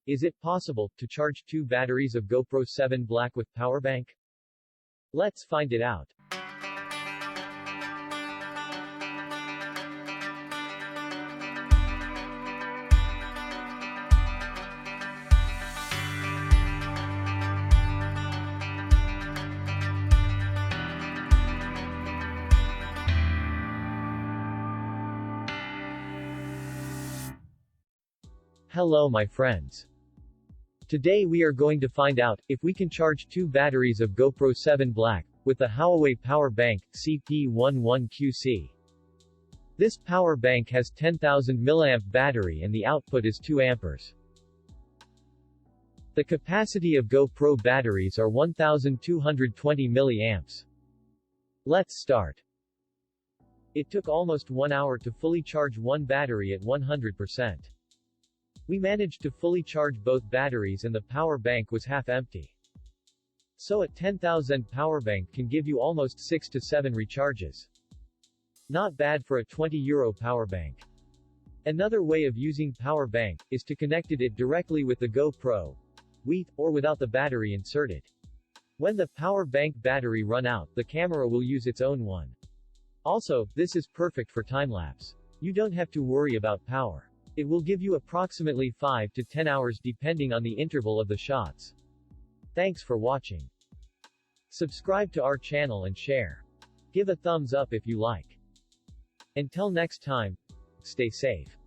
Is it possible to charge 2 batteries of GoPro 7 Black with PowerBank? Let's find it out. Hello my friends. Today we are going to find out if we can charge 2 batteries of GoPro 7 Black with the Huawei PowerBank CP11QC. This power bank has 10,000 mAh battery and the output is 2 amperes. The capacity of GoPro batteries are 1220 milliamps. Let's start. It took almost 1 hour to fully charge one battery at 100%. We managed to fully charge both batteries and the power bank was half empty. So a 10,000 power bank can give you almost 6 to 7 recharges. Not bad for a €20 power bank. Another way of using power bank is to connect it directly with the GoPro, or without the battery inserted. When the power bank battery run out, the camera will use its own one. Also, this is perfect for time-lapse. You don't have to worry about power. It will give you approximately 5 to 10 hours depending on the interval of the shots. Thanks for watching. Subscribe to our channel and share. Give a thumbs up if you like. Until next time, stay safe.